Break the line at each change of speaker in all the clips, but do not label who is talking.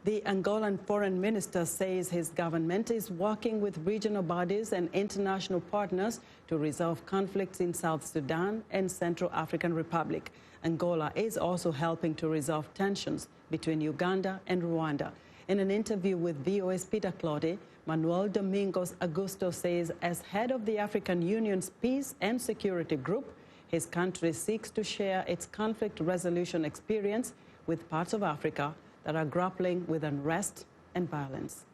The Angolan foreign minister says his government is working with regional bodies and international partners to resolve conflicts in South Sudan and Central African Republic. Angola is also helping to resolve tensions between Uganda and Rwanda. In an interview with VOA's Peter Claude, Manuel Domingos Augusto says as head of the African Union's Peace and Security Group, his country seeks to share its conflict resolution experience with parts of Africa that are grappling with unrest and violence.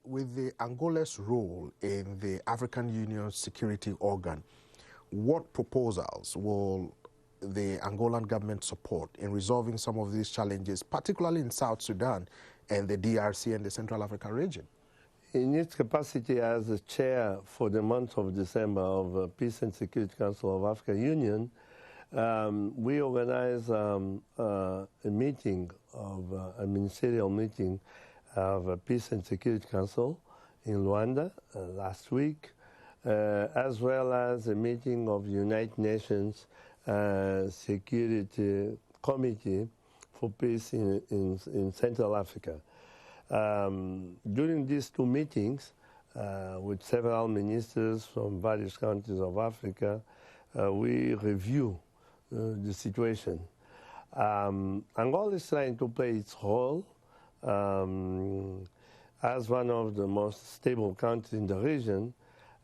With the Angola's role in the African Union's security organ, what proposals will the Angolan government support in resolving some of these challenges, particularly in South Sudan and the DRC and the Central African region?
In its capacity as the chair for the month of December of the Peace and Security Council of African Union, we organized a meeting a ministerial meeting of a Peace and Security Council in Rwanda last week, as well as a meeting of the United Nations Security Committee for Peace in Central Africa. During these two meetings, with several ministers from various countries of Africa, we review the situation. Angola is trying to play its role as one of the most stable countries in the region.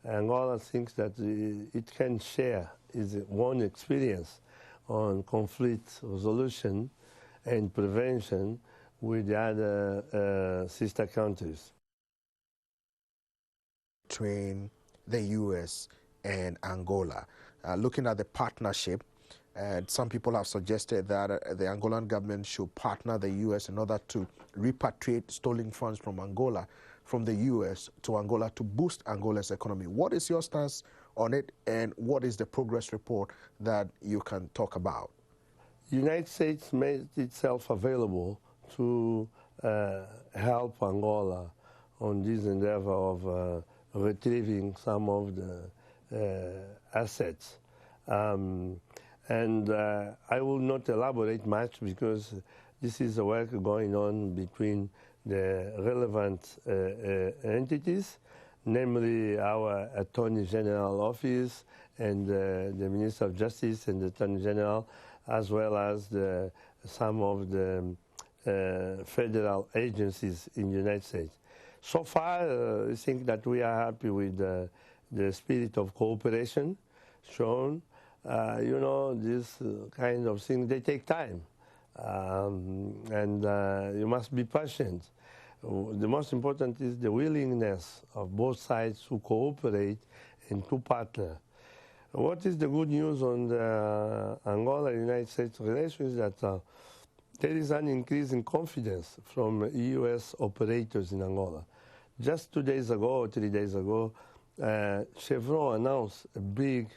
Angola thinks that it can share its own experience on conflict resolution and prevention with the other sister countries.
Between the U.S. and Angola, looking at the partnership, some people have suggested that the Angolan government should partner the U.S. in order to repatriate stolen funds from Angola, from the U.S. to Angola to boost Angola's economy. What is your stance on it, and what is the progress report that you can talk about?
The United States made itself available to help Angola on this endeavor of retrieving some of the assets. And I will not elaborate much because this is a work going on between the relevant entities, namely our Attorney General office and the Minister of Justice and the Attorney General, as well as some of the federal agencies in the United States. So far, I think that we are happy with the spirit of cooperation shown. You know, this kind of thing, they take time, and you must be patient. The most important is the willingness of both sides to cooperate and to partner. What is the good news on the Angola-United States relations is that there is an increase in confidence from U.S. operators in Angola. Just 2 days ago or 3 days ago, Chevron announced a big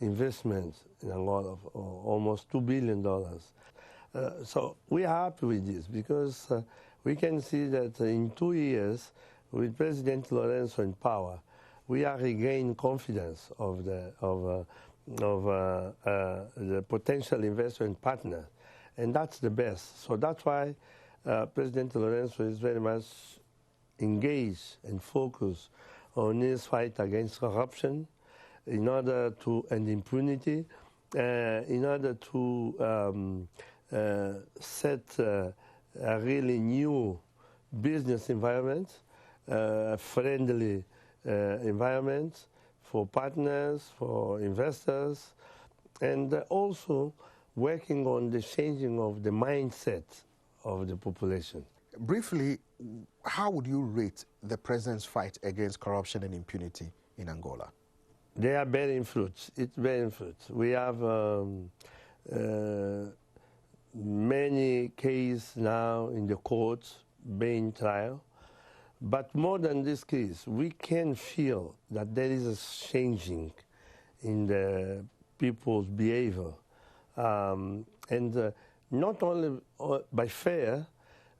investment in Angola of almost $2 billion. So we are happy with this because we can see that in 2 years, with President Lorenzo in power, we are regaining confidence of the potential investment partner, and that's the best. So that's why President Lorenzo is very much engaged and focused on his fight against corruption, in order to and impunity, in order to set a really new business environment, friendly environment for partners, for investors, and also working on the changing of the mindset of the population.
Briefly, how would you rate the president's fight against corruption and impunity in Angola?
They are bearing fruits. It's bearing fruits. We have many cases now in the courts being trial. But more than this case, we can feel that there is a changing in the people's behavior. And not only by fear,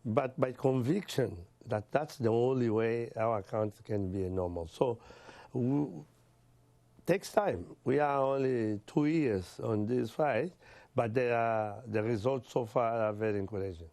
but by conviction that that's the only way our country can be normal. So takes time. We are only 2 years on this fight, but the results so far are very encouraging.